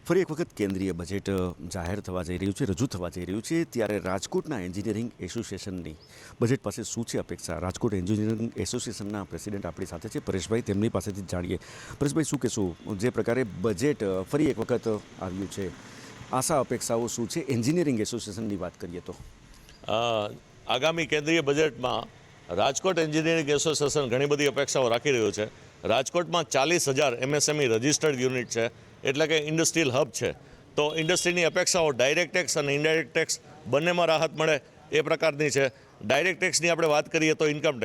ફરી એક વખત કેન્દ્રીય બજેટ જાહેર થવા જઈ રહ્યું છે, રજૂ થવા જઈ રહ્યું છે, ત્યારે રાજકોટના એન્જિનિયરિંગ એસોસિએશનની બજેટ પાસે શું છે અપેક્ષા? રાજકોટ એન્જિનિયરિંગ એસોસિએશનના પ્રેસિડેન્ટ આપણી સાથે છે, પરેશભાઈ, તેમની પાસેથી જાણીએ. પરેશભાઈ, શું કહેશું? જે પ્રકારે બજેટ ફરી એક વખત આવ્યું છે, આશા અપેક્ષાઓ શું છે એન્જિનિયરિંગ એસોસિએશનની વાત કરીએ તો? આગામી કેન્દ્રીય બજેટમાં રાજકોટ એન્જિનિયરિંગ એસોસિએશન ઘણી બધી અપેક્ષાઓ રાખી રહ્યું છે. રાજકોટમાં 40,000 એમએસએમઈ રજિસ્ટર્ડ યુનિટ છે, એટલે કે ઇન્ડસ્ટ્રીયલ હબ છે. તો ઇન્ડસ્ટ્રીની અપેક્ષાઓ ડાયરેક્ટ ટેક્સ અને ઇનડાયરેક્ટ ટેક્સ બંનેમાં રાહત મળે એ પ્રકારની છે. ડાયરેક્ટ ટેક્સની આપણે વાત કરીએ તો ઇન્કમ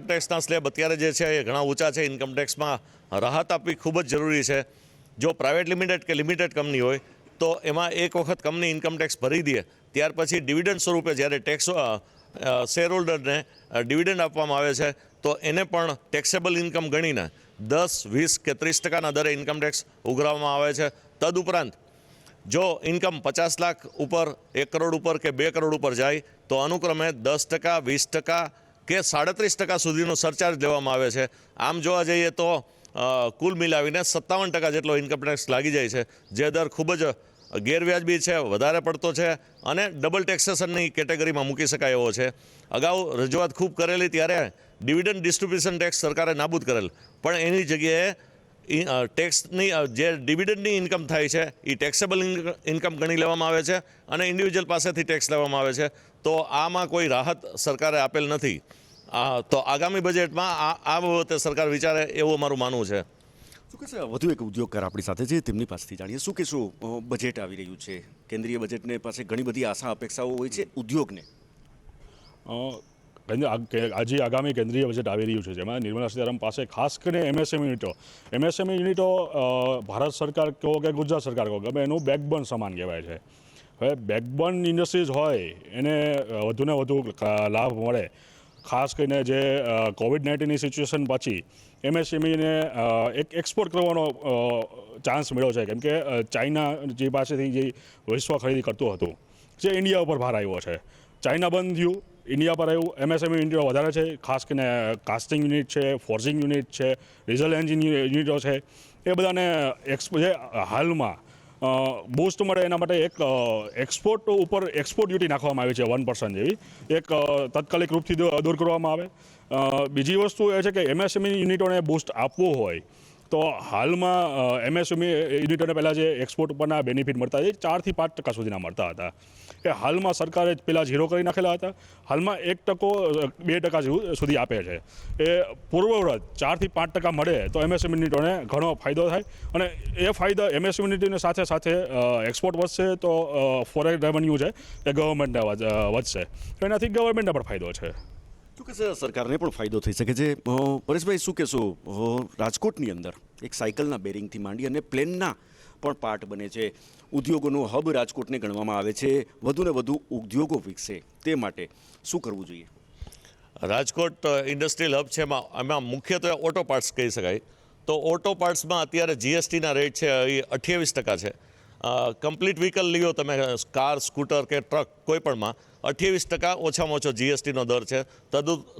ટેક્સના સ્લેબ અત્યારે જે છે એ ઘણા ઊંચા છે. ઇન્કમ ટેક્સમાં રાહત આપવી ખૂબ જ જરૂરી છે. જો પ્રાઇવેટ લિમિટેડ કે લિમિટેડ કંપની હોય તો એમાં એક વખત કંપની ઇન્કમ ટેક્સ ભરી દે, ત્યાર પછી ડિવિડન્ડ સ્વરૂપે જ્યારે ટેક્સ શેર હોલ્ડરને ડિવિડન્ડ આપવામાં આવે છે તો એને પણ ટેક્સેબલ ઇન્કમ ગણીને 10, 20 કે 30% દરે ઇન્કમ ટેક્સ ઉઘરાવવામાં આવે છે. તદુપરાંત જો ઇન્કમ 50 લાખ ઉપર, 1 કરોડ ઉપર કે 2 કરોડ ઉપર જાય તો અનુક્રમે 10%, 20% કે 37% સુધીનો સરચાર્જ લેવામાં આવે છે. આમ જોવા જઈએ તો કુલ મિલાવીને 57% જેટલો ઇન્કમ ટેક્સ લાગી જાય છે, જે દર ખૂબ જ ગેરવ્યાજબી છે, વધારે પડતો છે અને ડબલ ટેક્સેશનની કેટેગરીમાં મૂકી શકાય એવો છે. અગાઉ રજૂઆત ખૂબ કરેલી ત્યારે ડિવિડન્ડ ડિસ્ટ્રીબ્યુશન ટેક્સ સરકારે નાબૂદ કરેલ, પણ એની જગ્યાએ ટેક્સની જે ડિવિડન્ડની ઇન્કમ થાય છે એ ટેક્સેબલ ઇન્કમ ગણી લેવામાં આવે છે અને ઇન્ડિવિજ્યુઅલ પાસેથી ટેક્સ લેવામાં આવે છે. તો આમાં કોઈ રાહત સરકારે આપેલ નથી. તો આગામી બજેટમાં આ બાબતે સરકાર વિચારે એવું મારું માનવું છે. શું કહેશે? વધુ એક ઉદ્યોગકાર આપણી સાથે છે, તેમની પાસેથી જાણીએ. શું કહેશું? બજેટ આવી રહ્યું છે, કેન્દ્રીય બજેટને પાસે ઘણી બધી આશા અપેક્ષાઓ હોય છે ઉદ્યોગને. આજે આગામી કેન્દ્રીય બજેટ આવી રહ્યું છે, જેમાં નિર્મલા સીતારામન પાસે ખાસ કરીને એમએસએમઈ યુનિટો ભારત સરકાર કહો કે ગુજરાત સરકાર કહો, ગમે એનું બેકબોન સમાન કહેવાય છે. હવે બેકબોન ઇન્ડસ્ટ્રીઝ હોય એને વધુને વધુ લાભ મળે. ખાસ કરીને જે કોવિડ-19ની સિચ્યુએશન પછી એમએસએમઈને એક એક્સપોર્ટ કરવાનો ચાન્સ મળ્યો છે, કેમ કે ચાઇના જે પાસેથી જે વિશ્વ ખરીદી કરતું હતું, જે ઇન્ડિયા ઉપર ભાર આવ્યો છે. ચાઇના બંધ થયું, ઇન્ડિયા પર આવ્યું. એમએસએમઈ યુનિટો વધારે છે, ખાસ કરીને કાસ્ટિંગ યુનિટ છે, ફોર્જિંગ યુનિટ છે, ડીઝલ એન્જિન યુનિટો છે. એ બધાને જે હાલમાં બૂસ્ટ મળે એના માટે એક એક્સપોર્ટ ઉપર એક્સપોર્ટ ડ્યુટી નાખવામાં આવી છે 1% જેવી, એક તાત્કાલિક રૂપથી દૂર કરવામાં આવે. બીજી વસ્તુ એ છે કે એમએસએમઈ યુનિટોને બૂસ્ટ આપવું હોય તો હાલમાં એમએસએમઈ યુનિટોને પહેલાં જે એક્સપોર્ટ ઉપરના બેનિફિટ મળતા એ 4 થી 5% સુધીના મળતા હતા. એ હાલમાં સરકારે પહેલાં 0 કરી નાખેલા હતા. હાલમાં 1%, 2% સુધી આપે છે. એ પૂર્વવત 4 થી 5% મળે તો એમએસએમઈ યુનિટોને ઘણો ફાયદો થાય અને એ ફાયદા એમએસએમઈ યુનિટની સાથે સાથે એક્સપોર્ટ વધશે તો ફોરેન રેવન્યુ છે એ ગવર્મેન્ટને વધશે, તો એનાથી ગવર્મેન્ટને પણ ફાયદો છે. શું કહેશે? સરકારને પણ ફાયદો થઈ શકે છે. પરેશભાઈ, શું કહેશો? રાજકોટની અંદર એક સાયકલના બેરિંગથી માંડી અને પ્લેનના પણ પાર્ટ બને છે. ઉદ્યોગોનો હબ રાજકોટને ગણવામાં આવે છે. વધુને વધુ ઉદ્યોગો વિકસે તે માટે શું કરવું જોઈએ? રાજકોટ ઇન્ડસ્ટ્રીયલ હબ છે, એમાં મુખ્યત્વે ઓટો પાર્ટ્સ કહી શકાય. તો ઓટો પાર્ટ્સમાં અત્યારે જીએસટીના રેટ છે એ 28% છે. કમ્પ્લીટ વ્હીકલ લ્યો તમે, કાર, સ્કૂટર કે ટ્રક, કોઈ પણમાં 28% ઓછામાં ઓછો જીએસટીનો દર છે.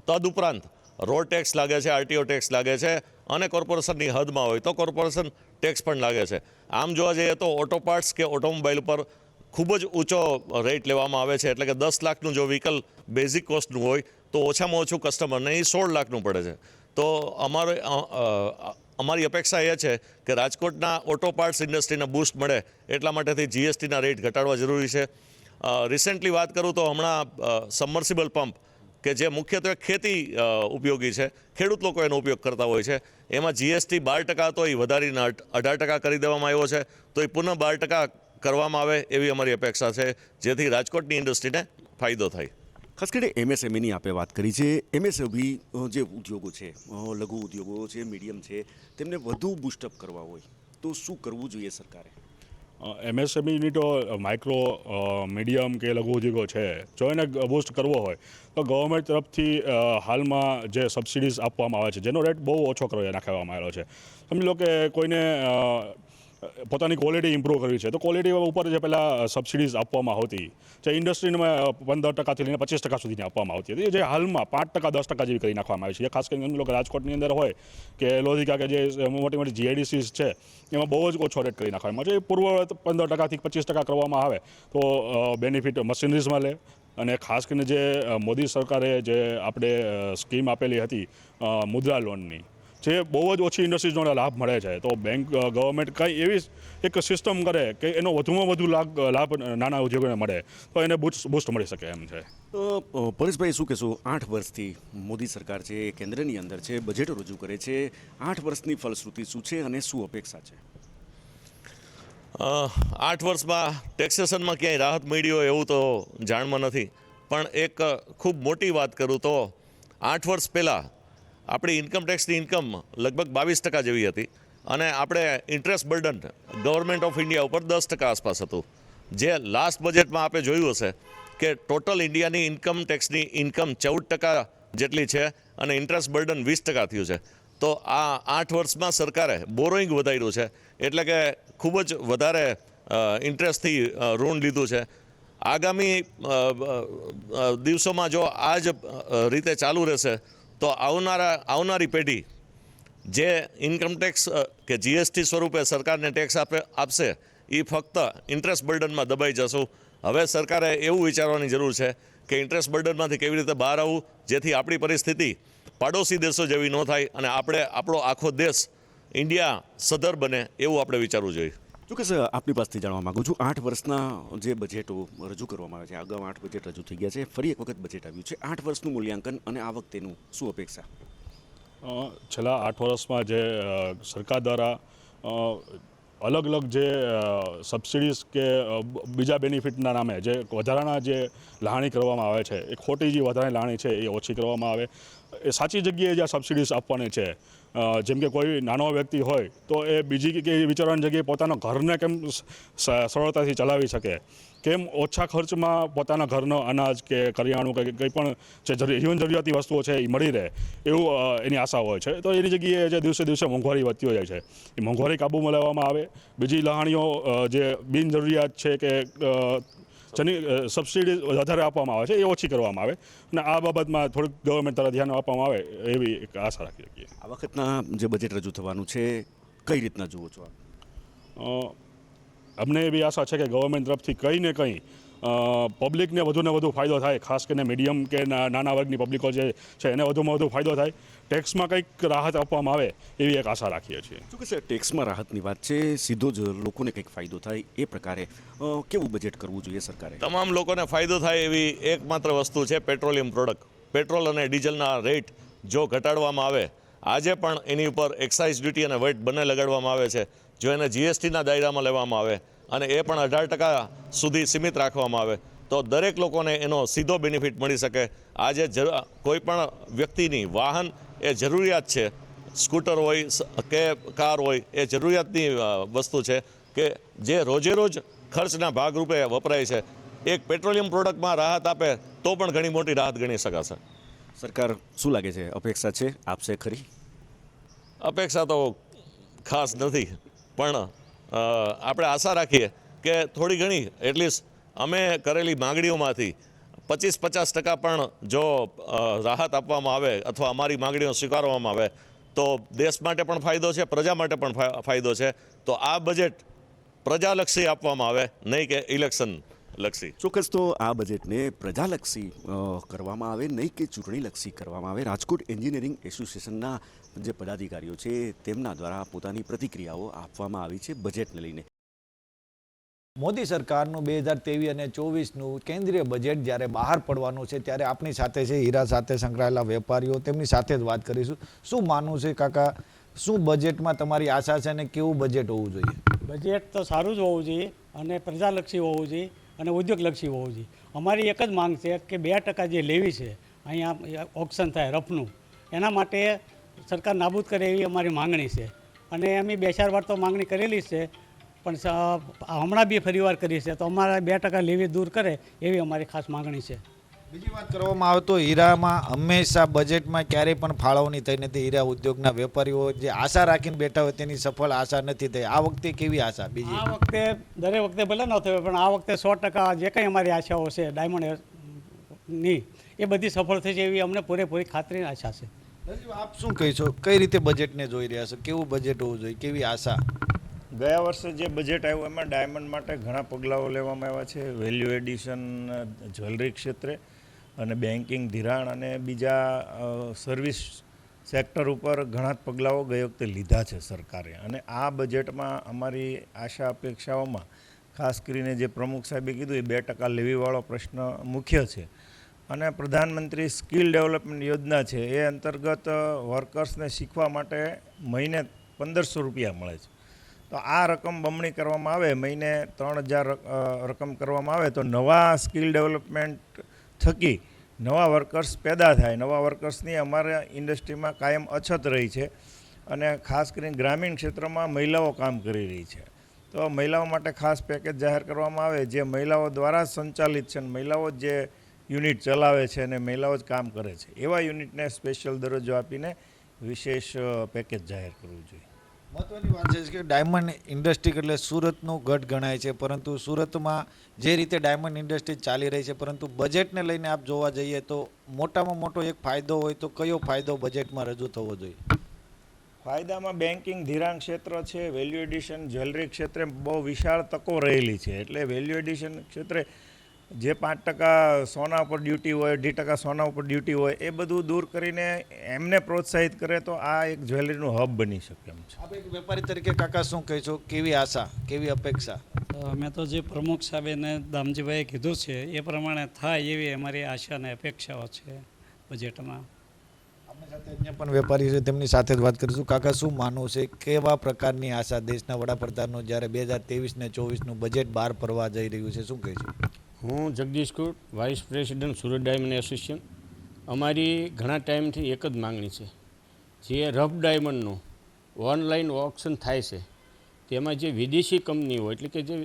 તદુપરાંત રોડ ટેક્સ લાગે છે, આરટીઓ ટેક્સ લાગે છે અને કોર્પોરેશનની હદમાં હોય તો કોર્પોરેશન ટેક્સ પણ લાગે છે. આમ જોવા જઈએ તો ઓટો પાર્ટ્સ કે ઓટોમોબાઈલ પર ખૂબ જ ઊંચો રેટ લેવામાં આવે છે. એટલે કે 10 લાખનું જો વ્હીકલ બેઝિક કોસ્ટનું હોય તો ઓછામાં ઓછું કસ્ટમરને એ 16 લાખનું પડે છે. તો અમારી અપેક્ષા એ છે કે રાજકોટના ઓટો પાર્ટ્સ ઇન્ડસ્ટ્રીને બૂસ્ટ મળે એટલા માટેથી જીએસટીના રેટ ઘટાડવા જરૂરી છે. રિસેન્ટલી વાત કરું તો હમણાં સબમર્સિબલ પંપ કે જે મુખ્યત્વે ખેતી ઉપયોગી છે, ખેડૂત લોકો એનો ઉપયોગ કરતા હોય છે, એમાં જીએસટી 12% હતો, એ વધારીને 18% કરી દેવામાં આવ્યો છે. તો એ પુનઃ 12% કરવામાં આવે એવી અમારી અપેક્ષા છે, જેથી રાજકોટની ઇન્ડસ્ટ્રીને ફાયદો થાય. ખાસ કરીને એમએસએમઈની આપણે વાત કરી છે. એમએસએમઈ જે ઉદ્યોગો છે, લઘુ ઉદ્યોગો છે, મીડિયમ છે, તેમને વધુ બૂસ્ટઅપ કરવા હોય તો શું કરવું જોઈએ સરકારે? એમએસએમઈ યુનિટો, માઇક્રો, મીડિયમ કે લઘુ ઉદ્યોગો છે, જો એને બૂસ્ટ કરવો હોય તો ગવર્મેન્ટ તરફથી હાલમાં જે સબસિડીઝ આપવામાં આવે છે, જેનો રેટ બહુ ઓછો નાખવામાં આવેલો છે. સમજી લો કે કોઈને પોતાની ક્વોલિટી ઇમ્પ્રૂવ કરવી છે તો ક્વોલિટી ઉપર જે પહેલાં સબસિડીઝ આપવામાં આવતી જે ઇન્ડસ્ટ્રીમાં 15% લઈને 25% સુધીની આપવામાં આવતી હતી જે હાલમાં 5% 10% જેવી કરી નાખવામાં આવી છે ખાસ કરીને લોકો રાજકોટની અંદર હોય કે લોધિકા કે જે મોટી મોટી જીઆઈડીસીસ છે એમાં બહુ જ ઓછો રેટ કરી નાખવામાં આવે છે પૂર્વ 15%થી 25% કરવામાં આવે તો બેનિફિટ મશીનરીઝમાં લે અને ખાસ કરીને જે મોદી સરકારે જે આપણે સ્કીમ આપેલી હતી મુદ્રા લોનની જે બહુ જ ઓછી ઇન્ડસ્ટ્રીઝનો લાભ મળે છે તો બેંક ગવર્મેન્ટ કંઈ એવી એક સિસ્ટમ કરે કે એનો વધુમાં વધુ લાભ નાના ઉદ્યોગોને મળે તો એને બૂસ્ટ મળી શકે એમ છે. તો પરેશભાઈ શું કહેશો 8 વર્ષથી મોદી સરકાર છે કેન્દ્રની અંદર છે બજેટ રજૂ કરે છે 8 વર્ષની ફલશ્રુતિ શું છે અને શું અપેક્ષા છે? 8 વર્ષમાં ટેક્સેશનમાં ક્યાંય રાહત મળી હોય એવું તો જાણમાં નથી પણ એક ખૂબ મોટી વાત કરું તો 8 વર્ષ પહેલાં આપણી ઇન્કમ ટેક્સની ઇન્કમ લગભગ 22% જેવી હતી અને આપણે interest burden government of India ઉપર 10% આસપાસ હતું જે લાસ્ટ બજેટમાં આપણે જોયું હશે કે ટોટલ ઇન્ડિયાની ઇન્કમ ટેક્સની ઇન્કમ 14% જેટલી છે અને ઇન્ટરેસ્ટ બર્ડન 20% થયું છે. તો આ 8 વર્ષમાં સરકારે બોરોઈંગ વધાર્યું છે એટલે કે ખૂબ જ વધારે ઇન્ટરેસ્ટથી ઋણ લીધું છે. આગામી દિવસોમાં જો આ જ રીતે ચાલુ રહેશે તો આવનારી પેઢી જે ઇન્કમ ટેક્સ કે જીએસટી સ્વરૂપે સરકારને ટેક્સ આપશે એ ફક્ત ઇન્ટરેસ્ટ બર્ડનમાં દબાઈ જશું. હવે સરકારે એવું વિચારવાની જરૂર છે કે ઇન્ટરેસ્ટ બર્ડનમાંથી કેવી રીતે બહાર આવવું જેથી આપણી પરિસ્થિતિ પાડોશી દેશો જેવી ન થાય અને આપણો આખો દેશ ઇન્ડિયા સધર બને એવું આપણે વિચારવું જોઈએ. ચોક્કસ આપની પાસેથી જાણવા માગું છું 8 વર્ષના જે બજેટો રજૂ કરવામાં આવે છે અગાઉ 8 બજેટ રજૂ થઈ ગયા છે ફરી એક વખત બજેટ આવ્યું છે 8 વર્ષનું મૂલ્યાંકન અને આ વખતેનું શું અપેક્ષા? છેલ્લા 8 વર્ષમાં જે સરકાર દ્વારા અલગ અલગ જે સબસિડીઝ કે બીજા બેનિફિટના નામે જે વધારાના જે લાગણી કરવામાં આવે છે એ ખોટી જે વધારાની લાગણી છે એ ઓછી કરવામાં આવે એ સાચી જગ્યાએ જે સબસિડીઝ આપવાની છે જેમ કે કોઈ નાનો વ્યક્તિ હોય તો એ બીજી કે વિચારવાની જગ્યાએ પોતાના ઘરને કેમ સરળતાથી ચલાવી શકે કેમ ઓછા ખર્ચમાં પોતાના ઘરનો અનાજ કે કરિયાણું કે કંઈ પણ જે જીવન જરૂરિયાતી વસ્તુઓ છે એ મળી રહે એવું એની આશા હોય છે. તો એની જગ્યાએ જે દિવસે દિવસે મોંઘવારી વધતી જાય છે એ મોંઘવારી કાબૂમાં લેવામાં આવે બીજી લાગણીઓ જે બિનજરૂરિયાત છે કે જેની સબસિડી વધારે આપવામાં આવે છે એ ઓછી કરવામાં આવે અને આ બાબતમાં થોડુંક ગવર્મેન્ટ તરફ ધ્યાન આપવામાં આવે એવી એક આશા રાખી શકીએ. આ વખતના જે બજેટ રજૂ થવાનું છે કઈ રીતના જુઓ છો આપ? અમને એવી આશા છે કે ગવર્મેન્ટ તરફથી કંઈ ને કંઈ પબ્લિકને વધુને વધુ ફાયદો થાય ખાસ કરીને મીડિયમ કે નાના વર્ગની પબ્લિકો જે છે એને વધુમાં વધુ ફાયદો થાય ટેક્સમાં કંઈક રાહત આપવામાં આવે એવી એક આશા રાખીએ છીએ. શું કે ટેક્સમાં રાહતની વાત છે સીધો જ લોકોને કંઈક ફાયદો થાય એ પ્રકારે કેવું બજેટ કરવું જોઈએ સરકારે? તમામ લોકોને ફાયદો થાય એવી એકમાત્ર વસ્તુ છે પેટ્રોલિયમ પ્રોડક્ટ. પેટ્રોલ અને ડીઝલના રેટ જો ઘટાડવામાં આવે આજે પણ એની ઉપર એક્સાઇઝ ડ્યુટી અને વેટ બંને લગાડવામાં આવે છે જો એને જીએસટીના દાયરામાં લેવામાં આવે અને એ પણ 18% સુધી સીમિત રાખવામાં આવે તો દરેક લોકોને એનો સીધો બેનિફિટ મળી શકે. આજે કોઈ પણ વ્યક્તિની વાહન એ જરૂરિયાત છે સ્કૂટર હોય કે કાર હોય એ જરૂરિયાતની વસ્તુ છે કે જે રોજે રોજ ખર્ચના ભાગરૂપે વપરાય છે. એક પેટ્રોલિયમ પ્રોડક્ટમાં રાહત આપે તો પણ ઘણી મોટી રાહત ગણી શકાશે. સરકાર શું લાગે છે અપેક્ષા છે આપશે ખરી? અપેક્ષા તો ખાસ નથી પણ આપણે આશા રાખીએ કે થોડી ઘણી એટલીસ્ટ અમે કરેલી માગણીઓમાંથી 25-50% પણ જો રાહત આપવામાં આવે અથવા અમારી માગણીઓ સ્વીકારવામાં આવે તો દેશ માટે પણ ફાયદો છે પ્રજા માટે પણ ફાયદો છે. તો આ બજેટ પ્રજાલક્ષી આપવામાં આવે નહીં કે ઇલેક્શન લક્ષી. ચોક્કસ તો આ બજેટને પ્રજાલક્ષી કરવામાં આવે નહીં કે ચૂંટણીલક્ષી કરવામાં આવે. રાજકોટ એન્જિનિયરિંગ એસોસિએશનના જે પદાધિકારીઓ છે તેમના દ્વારા પોતાની પ્રતિક્રિયાઓ આપવામાં આવી છે બજેટને લઈને. મોદી સરકારનું 2023 અને 24નું કેન્દ્રીય બજેટ જ્યારે બહાર પડવાનું છે ત્યારે આપણી સાથે છે હીરા સાથે સંકળાયેલા વેપારીઓ તેમની સાથે જ વાત કરીશું. શું માનવું છે કાકા શું બજેટમાં તમારી આશા છે અને કેવું બજેટ હોવું જોઈએ? બજેટ તો સારું જ હોવું જોઈએ અને પ્રજાલક્ષી હોવું જોઈએ અને ઉદ્યોગલક્ષી હોવું જોઈએ. અમારી એક જ માંગ છે કે 2% જે લેવી છે અહીંયા ઓક્શન થાય રફનું એના માટે સરકાર નાબૂદ કરે એવી અમારી માંગણી છે અને અમે 2-4 વાર તો માંગણી કરેલી જ છે પણ હમણાં બી ફરીવાર કરી છે તો અમારા 2% લેવી દૂર કરે એવી અમારી ખાસ માંગણી છે. બીજી વાત કરવામાં આવે તો હીરામાં હંમેશા બજેટમાં ક્યારેય પણ ફાળવણી થઈ નથી. હીરા ઉદ્યોગના વેપારીઓ જે આશા રાખીને બેઠા હોય તેની સફળ આશા નથી થઈ. આ વખતે કેવી આશા બીજી? આ વખતે દરેક વખતે ભલે ન થયો પણ આ વખતે 100% જે કંઈ અમારી આશાઓ છે ડાયમંડની એ બધી સફળ થઈ છે એવી અમને પૂરેપૂરી ખાતરીની આશા છે. રાજીવ, આપ શું કહીશો? કઈ રીતે બજેટને જોઈ રહ્યા છો? કેવું બજેટ હોવું જોઈએ? કેવી આશા? ગયા વર્ષે જે બજેટ આવ્યું એમાં ડાયમંડ માટે ઘણા પગલાઓ લેવામાં આવ્યા છે. વેલ્યુ એડિશન જ્વેલરી ક્ષેત્રે અને બેન્કિંગ, ધિરાણ અને બીજા સર્વિસ સેક્ટર ઉપર ઘણા જ પગલાઓ ગઈ વખતે લીધા છે સરકારે. અને આ બજેટમાં અમારી આશા અપેક્ષાઓમાં ખાસ કરીને જે પ્રમુખ સાહેબે કીધું એ 2% લેવીવાળો પ્રશ્ન મુખ્ય છે. અને પ્રધાનમંત્રી સ્કિલ ડેવલપમેન્ટ યોજના છે એ અંતર્ગત વર્કર્સને શીખવા માટે મહિને 1500 રૂપિયા મળે છે. તો આ રકમ બમણી કરવામાં આવે, મહિને 3000 રકમ કરવામાં આવે તો નવા સ્કિલ ડેવલપમેન્ટ થકી નવા વર્કર્સ પેદા થાય. નવા વર્કર્સની અમારા ઇન્ડસ્ટ્રીમાં કાયમ અછત રહી છે અને ખાસ કરીને ગ્રામીણ ક્ષેત્રમાં મહિલાઓ કામ કરી રહી છે. તો મહિલાઓ માટે ખાસ પેકેજ જાહેર કરવામાં આવે જે મહિલાઓ દ્વારા સંચાલિત છે અને મહિલાઓ જે યુનિટ ચલાવે છે અને મહિલાઓ જ કામ કરે છે એવા યુનિટને સ્પેશિયલ દરજ્જો આપીને વિશેષ પેકેજ જાહેર કરવું જોઈએ. મહત્વની વાત છે કે ડાયમંડ ઇન્ડસ્ટ્રી એટલે સુરતનું ગઢ ગણાય છે, પરંતુ સુરતમાં જે રીતે ડાયમંડ ઇન્ડસ્ટ્રી ચાલી રહી છે, પરંતુ બજેટને લઈને આપ જોવા જઈએ તો મોટામાં મોટો એક ફાયદો હોય તો કયો ફાયદો બજેટમાં રજૂ થવો જોઈએ? ફાયદામાં બેન્કિંગ, ધિરાણ ક્ષેત્ર છે, વેલ્યુ એડિશન, જ્વેલરી ક્ષેત્રે બહુ વિશાળ તકો રહેલી છે. એટલે વેલ્યુ એડિશન ક્ષેત્રે જે 5% સોના ઉપર ડ્યુટી હોય, 2% સોના ઉપર ડ્યુટી હોય એ બધું દૂર કરીને એમને પ્રોત્સાહિત કરે તો આ એક જ્વેલરીનું હબ બની શકે એમ છે. આપ એક વેપારી તરીકે કાકા શું કહેશો? કેવી આશા, કેવી અપેક્ષા? અમે તો જે પ્રમુખ સાહેબને દામજીભાઈએ કીધું છે એ પ્રમાણે થાય એવી અમારી આશા અને અપેક્ષાઓ છે બજેટમાં. આપણી સાથે અન્ય પણ વેપારી છે, તેમની સાથે જ વાત કરીશું. કાકા, શું માનવું છે? કેવા પ્રકારની આશા દેશના વડાપ્રધાનનું જ્યારે 2023 ને 24નું બજેટ બહાર પડવા જઈ રહ્યું છે, શું કહીશું? હું Jagdish Kut, vice president Surat diamond association. અમારી ઘણા ટાઈમથી એક જ માંગણી છે, જે રફ ડાયમંડનું ઓનલાઈન ઓક્શન થાય છે તેમાં જે વિદેશી કંપનીઓ એટલે કે જે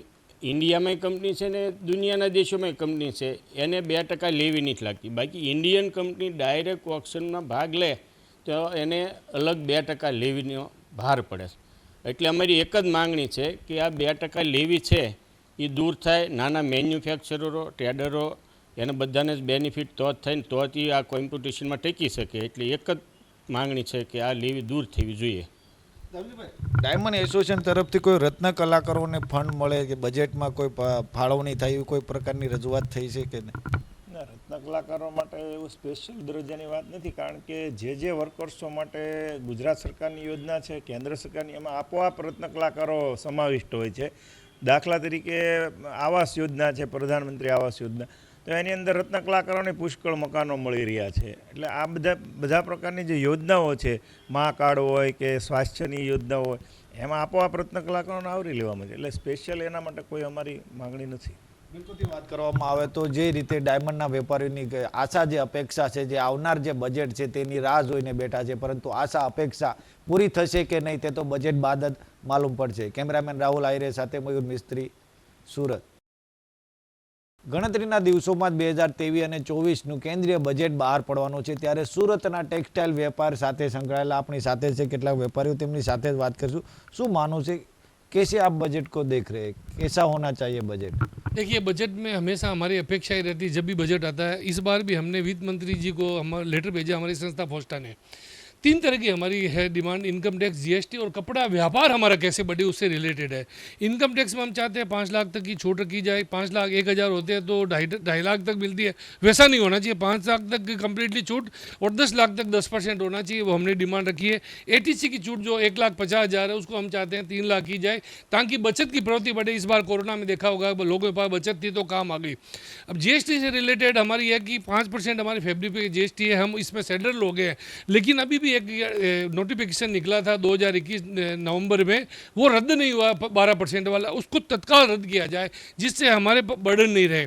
ઇન્ડિયામાંય કંપની છે ને દુનિયાના દેશોમાંય કંપની છે એને 2% લેવી નથી લાગતી. બાકી ઇન્ડિયન કંપની ડાયરેક્ટ ઓક્શનમાં ભાગ લે તો એને અલગ 2% લેવીનો ભાર પડે છે. એટલે અમારી એક જ માંગણી છે કે આ 2% લેવી છે એ દૂર થાય. નાના મેન્યુફેક્ચરરો, ટ્રેડરો એને બધાને જ બેનિફિટ તો જ થાય ને તો જ આ કોમ્પિટિશનમાં ટેકી શકે. એટલે એક જ માંગણી છે કે આ લેવી દૂર થવી જોઈએ. ડાયમંડ એસોસિએશન તરફથી કોઈ રત્ન કલાકારોને ફંડ મળે કે બજેટમાં કોઈ ફાળવણી થાય એવી કોઈ પ્રકારની રજૂઆત થઈ છે કે નહીં? ના, રત્ન કલાકારો માટે એવું સ્પેશિયલ દરજ્જાની વાત નથી, કારણ કે જે વર્કર્સો માટે ગુજરાત સરકારની યોજના છે, કેન્દ્ર સરકારની, એમાં આપોઆપ રત્ન કલાકારો સમાવિષ્ટ હોય છે. દાખલા તરીકે આવાસ યોજના છે, પ્રધાનમંત્રી આવાસ યોજના, તો એની અંદર રત્ન કલાકારોને પુષ્કળ મકાનો મળી રહ્યા છે. એટલે આ બધા પ્રકારની જે યોજનાઓ છે, મા કાર્ડ હોય કે સ્વાસ્થ્યની યોજના હોય, એમાં આપોઆપ રત્ન કલાકારોને આવરી લેવામાં છે. એટલે સ્પેશિયલ એના માટે કોઈ અમારી માગણી નથી. બિલકુલથી વાત કરવામાં આવે તો જે રીતે ડાયમંડના વેપારીઓની આશા, જે અપેક્ષા છે, જે આવનાર જે બજેટ છે તેની રાહ જોઈને બેઠા છે, પરંતુ આશા અપેક્ષા પૂરી થશે કે નહીં તે તો બજેટ બાદ જ માલુમ પડશે. કેમેરામેન રાહુલ આહિરે સાથે મયુર મિસ્ત્રી, સુરત. ગણતરીના દિવસોમાં જ 2023 અને 24નું કેન્દ્રીય બજેટ બહાર પડવાનું છે, ત્યારે સુરતના ટેક્સટાઇલ વેપાર સાથે સંકળાયેલા આપણી સાથે છે કેટલાક વેપારીઓ, તેમની સાથે જ વાત કરીશું. શું માનવું છે, कैसे आप बजट को देख रहे हैं, कैसा होना चाहिए बजट? देखिए, बजट में हमेशा हमारी अपेक्षाएं रहती है जब भी बजट आता है. इस बार भी हमने वित्त मंत्री जी को हमारा लेटर भेजा, हमारी संस्था फोस्टा ने. 3 तरह की हमारी है डिमांड: इनकम टैक्स, जीएसटी और कपड़ा व्यापार हमारा कैसे बढ़े उससे रिलेटेड है. इनकम टैक्स में हम चाहते हैं 5 लाख तक की छूट रखी जाए. 5 लाख 1,000 होते हैं तो 2.5 लाख तक मिलती है, वैसा नहीं होना चाहिए. 5 लाख तक की कम्प्लीटली छूट और 10 लाख तक 10% होना चाहिए, वो हमने डिमांड रखी है. एटीसी की छूट जो 1,50,000 है उसको हम चाहते हैं 3 लाख की जाए, ताकि बचत की प्रवृत्ति बढ़े. इस बार कोरोना में देखा होगा लोगों के पास बचत थी तो काम आ गई. अब जीएसटी से रिलेटेड हमारी है कि 5% हमारी फैब्रिक पे जीएसटी है, हम इसमें सेटल हो गए हैं. लेकिन अभी भी एक नोटिफिकेशन निकला था 2021 नवंबर में, वो रद्द नहीं हुआ 12% वाला, उसको तत्काल रद्द किया जाए जिससे हमारे बर्डन नहीं रहे.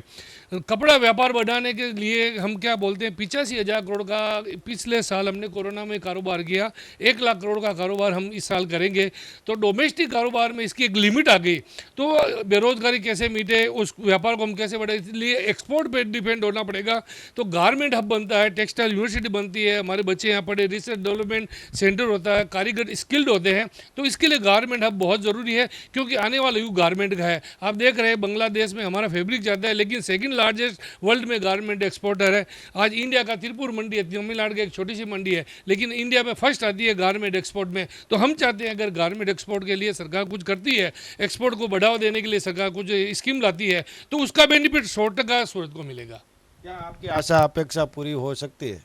कपड़ा व्यापार बढ़ाने के लिए हम क्या बोलते हैं 85,000 करोड़ का पिछले साल हमने कोरोना में कारोबार किया, 1 लाख करोड़ का कारोबार हम इस साल करेंगे। तो डोमेस्टिक कारोबार में इसकी एक लिमिट आ गई, तो बेरोजगारी कैसे मिटे, उस व्यापार को हम कैसे बढ़ाए, इसलिए एक्सपोर्ट पे डिपेंड होना पड़ेगा। तो गारमेंट हब बनता है, टेक्सटाइल यूनिवर्सिटी बनती है, हमारे बच्चे यहाँ पढ़े, रिसर्च डेवलपमेंट सेंटर होता है, कारीगर स्किल्ड होते हैं। तो इसके लिए गारमेंट हब बहुत ज़रूरी है, क्योंकि आने वाला युग गारमेंट का है। आप देख रहे हैं बांग्लादेश में हमारा फैब्रिक जाता है, लेकिन सेकंड लार्जेस्ट वर्ल्ड में गारमेंट एक्सपोर्टर है। आज इंडिया का तिरुपुर मंडी है, तमिलनाडु की एक छोटी सी मंडी है, लेकिन इंडिया में फर्स्ट आती है गारमेंट एक्सपोर्ट में। तो हम चाहते हैं अगर गारमेंट एक्सपोर्ट के लिए सरकार कुछ करती है, एक्सपोर्ट को बढ़ावा देने के लिए सरकार कुछ स्कीम लाती है, तो उसका बेनिफिट 100% सूरत को मिलेगा। क्या आपकी आशा अपेक्षा पूरी हो सकती है?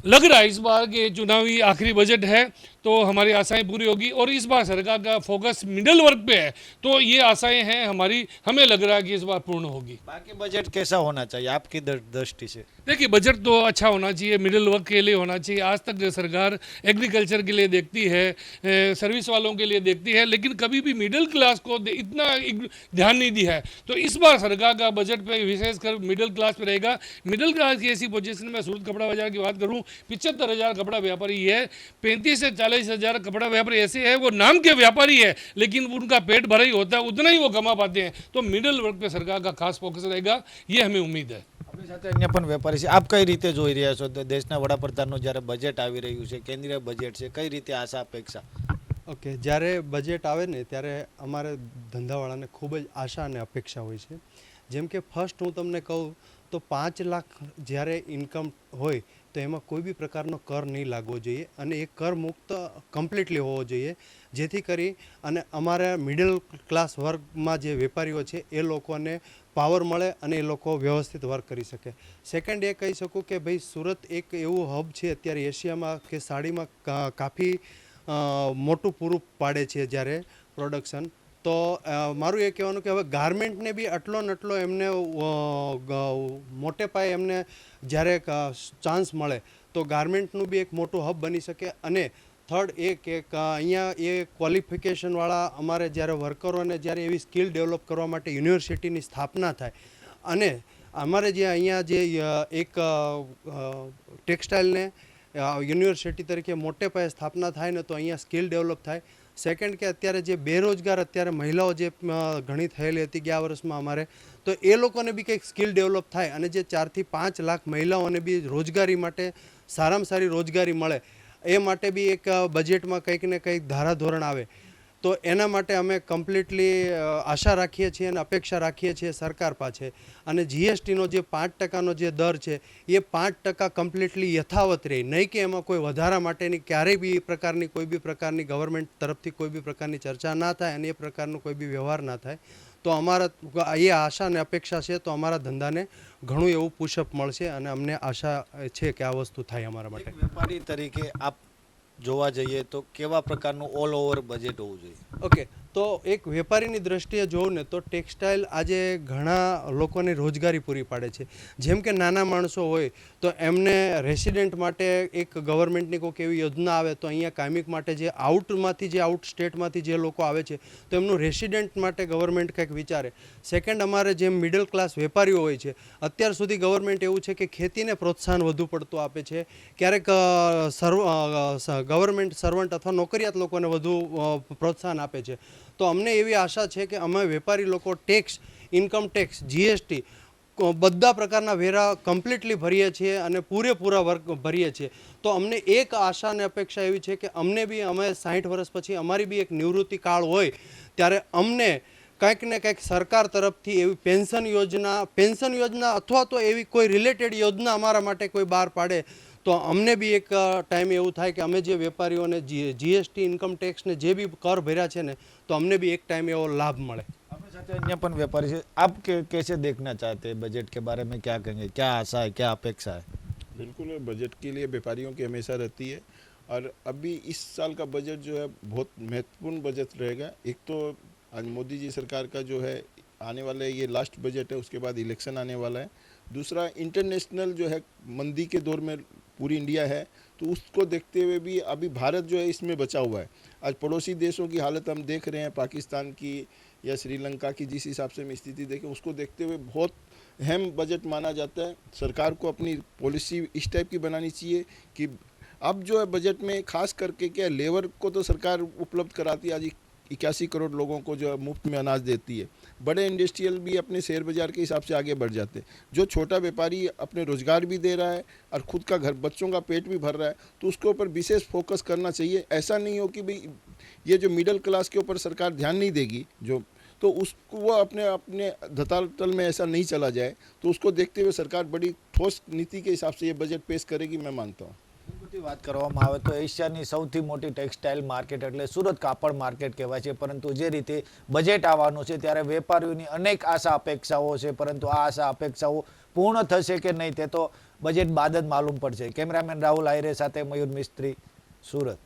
लग रहा है इस बार के चुनावी आखिरी बजट है तो हमारी आशाएं पूरी होगी, और इस बार सरकार का फोकस मिडिल वर्ग पे है, तो ये आशाएं हैं हमारी, हमें लग रहा है कि इस बार पूर्ण होगी। बाकी बजट कैसा होना चाहिए आपकी दृष्टि से? देखिए, बजट तो अच्छा होना चाहिए, मिडिल वर्ग के लिए होना चाहिए। आज तक सरकार एग्रीकल्चर के लिए देखती है, सर्विस वालों के लिए देखती है, लेकिन कभी भी मिडिल क्लास को इतना ध्यान नहीं दिया है। तो इस बार सरकार का बजट पे विशेषकर मिडिल क्लास पे रहेगा। मिडिल क्लास की ऐसी पोजीशन में सूरत कपड़ा बाजार की बात करूँ, 75,000 कपड़ा व्यापारी है, 35 से 40,000 कपड़ा व्यापारी ऐसे है वो नाम के व्यापारी है, लेकिन उनका पेट भरा ही होता है, उतना ही वो कमा पाते हैं। तो मिडिल वर्ग पे सरकार का खास फोकस रहेगा, ये हमें उम्मीद है। આપણી સાથે અન્ય પણ વેપારી છે. આપ કઈ રીતે જોઈ રહ્યા છો દેશના વડાપ્રધાનનું જ્યારે બજેટ આવી રહ્યું છે, કેન્દ્રીય બજેટ છે, કઈ રીતે આશા અપેક્ષા? ઓકે, જ્યારે બજેટ આવે ને ત્યારે અમારે ધંધાવાળાને ખૂબ જ આશા અને અપેક્ષા હોય છે. જેમ કે ફર્સ્ટ હું તમને કહું તો 5 લાખ જ્યારે ઇન્કમ હોય તો એમાં કોઈ બી પ્રકારનો કર નહીં લાગવો જોઈએ અને એ કર મુક્ત કમ્પ્લીટલી હોવો જોઈએ, જેથી કરી અને અમારા મિડલ ક્લાસ વર્ગમાં જે વેપારીઓ છે એ લોકોને પાવર મળે અને એ લોકો વ્યવસ્થિત વર્ક કરી શકે. સેકન્ડ એ કહી શકું કે ભાઈ સુરત એક એવું હબ છે અત્યારે એશિયામાં કે સાડીમાં કાફી મોટું પૂરું પાડે છે જ્યારે પ્રોડક્શન. તો મારું એ કહેવાનું કે હવે ગારમેન્ટને બી આટલો ને આટલો એમને મોટે પાયે એમને જ્યારે ચાન્સ મળે તો ગારમેન્ટનું બી એક મોટું હબ બની શકે. અને થર્ડ એ કે અહીંયા એ ક્વોલિફિકેશનવાળા અમારે જ્યારે વર્કરોને જ્યારે એવી સ્કિલ ડેવલપ કરવા માટે યુનિવર્સિટીની સ્થાપના થાય અને અમારે જે અહીંયા જે એક ટેક્સટાઇલને યુનિવર્સિટી તરીકે મોટે પાયે સ્થાપના થાય ને તો અહીંયા સ્કિલ ડેવલપ થાય. સેકન્ડ કે અત્યારે જે બેરોજગાર અત્યારે મહિલાઓ જે ઘણી થયેલી હતી ગયા વર્ષમાં અમારે, તો એ લોકોને બી કંઈક સ્કિલ ડેવલપ થાય અને જે 4 થી 5 લાખ મહિલાઓને બી રોજગારી માટે સારામાં સારી રોજગારી મળે એ માટે બી એક બજેટમાં કંઈક ને કંઈક ધારાધોરણ આવે. તો એના માટે અમે કમ્પ્લીટલી આશા રાખીએ છીએ અને અપેક્ષા રાખીએ છીએ સરકાર પાસે. અને જીએસટીનો જે 5%નો જે દર છે એ 5% કમ્પ્લીટલી યથાવત રહે, નહીં કે એમાં કોઈ વધારા માટેની ક્યારેય બી પ્રકારની કોઈ બી પ્રકારની ગવર્મેન્ટ તરફથી કોઈ બી પ્રકારની ચર્ચા ના થાય અને એ પ્રકારનો કોઈ બી વ્યવહાર ના થાય. તો અમારા એ આશા અને અપેક્ષા છે, તો અમારા ધંધાને ઘણું એવું પુશઅપ મળશે અને અમને આશા છે કે આ વસ્તુ થાય અમારા માટે. વેપારી તરીકે આપ જોવા જઈએ તો કેવા પ્રકારનું ઓલ ઓવર બજેટ હોવું જોઈએ? ઓકે, તો એક વેપારીની દ્રષ્ટિએ જોઉં ને તો ટેક્સટાઇલ આજે ઘણા લોકોને રોજગારી પૂરી પાડે છે. જેમ કે નાના માણસો હોય તો એમને રેસિડેન્ટ માટે એક ગવર્મેન્ટની કોઈક એવી યોજના આવે તો અહીંયા કાયમિક માટે જે આઉટમાંથી જે આઉટ સ્ટેટમાંથી જે લોકો આવે છે તો એમનું રેસિડેન્ટ માટે ગવર્મેન્ટ કંઈક વિચારે. સેકન્ડ, અમારે જેમ મિડલ ક્લાસ વેપારીઓ હોય છે અત્યાર સુધી ગવર્મેન્ટ એવું છે કે ખેતીને પ્રોત્સાહન વધુ પડતું આપે છે, ક્યારેક ગવર્મેન્ટ સર્વન્ટ અથવા નોકરિયાત લોકોને વધુ પ્રોત્સાહન આપે છે. તો અમને એવી આશા છે કે અમે વેપારી લોકો ટેક્સ, ઇન્કમ ટેક્સ, જીએસટી બધા પ્રકારના વેરા કમ્પ્લીટલી ભરીએ છીએ અને પૂરેપૂરા વર્ક ભરીએ છીએ. તો અમને એક આશા અને અપેક્ષા એવી છે કે અમને બી અમે 60 વર્ષ પછી અમારી બી એક નિવૃત્તિ કાળ હોય ત્યારે અમને કંઈક ને કંઈક સરકાર તરફથી એવી પેન્શન યોજના અથવા તો એવી કોઈ રિલેટેડ યોજના અમારા માટે કોઈ બહાર પાડે તો અમને બી એક ટાઈમ એવું થાય કે અમે જે વેપારીઓને જીએસટી, ઇન્કમ ટેક્સ ને જે બી કર ભર્યા છે ને તો અમને भी एक टाइम एवो लाभ મળે. अपने साथ अन्य पण व्यापारी है, आप कैसे देखना चाहते हैं बजट के बारे में, क्या कहेंगे, क्या आशा है, क्या अपेक्षा है? बिल्कुल, बजट के लिए व्यापारियों की हमेशा रहती है और अभी इस साल का बजट जो है बहुत महत्वपूर्ण बजट रहेगा. एक तो आज मोदी जी सरकार का जो है आने वाला है, ये लास्ट बजट है, उसके बाद इलेक्शन आने वाला है. दूसरा, इंटरनेशनल जो है मंदी के दौर में पूरी इंडिया है, तो उसको देखते हुए भी अभी भारत जो है इसमें बचा हुआ है. आज पड़ोसी देशों की हालत हम देख रहे हैं, पाकिस्तान की या श्रीलंका की, जिस हिसाब से हम स्थिति देखें उसको देखते हुए बहुत अहम बजट माना जाता है। सरकार को अपनी पॉलिसी इस टाइप की बनानी चाहिए कि अब जो है बजट में खास करके क्या लेबर को तो सरकार उपलब्ध कराती है, आज 81 करोड़ लोगों को जो है मुफ्त में अनाज देती है। बड़े इंडस्ट्रियल भी अपने शेयर बाजार के हिसाब से आगे बढ़ जाते हैं। जो छोटा व्यापारी अपने रोजगार भी दे रहा है और खुद का घर बच्चों का पेट भी भर रहा है, तो उसके ऊपर विशेष फोकस करना चाहिए। ऐसा नहीं हो कि भाई ये जो मिडिल क्लास के ऊपर सरकार ध्यान नहीं देगी, जो तो उसको वो अपने अपने धतातल में ऐसा नहीं चला जाए, तो उसको देखते हुए सरकार बड़ी ठोस नीति के हिसाब से ये बजट पेश करेगी, मैं मानता हूँ। વાત કરવામાં આવે તો એશિયાની સૌથી મોટી ટેક્સટાઇલ માર્કેટ એટલે સુરત કાપડ માર્કેટ કહેવાય છે, પરંતુ જે રીતે બજેટ આવવાનું છે ત્યારે વેપારીઓની અનેક આશા અપેક્ષાઓ છે, પરંતુ આ આશા અપેક્ષાઓ પૂર્ણ થશે કે નહીં તે તો બજેટ બાદ જ માલુમ પડશે. કેમેરામેન રાહુલ આયરે સાથે મયુર મિસ્ત્રી, સુરત.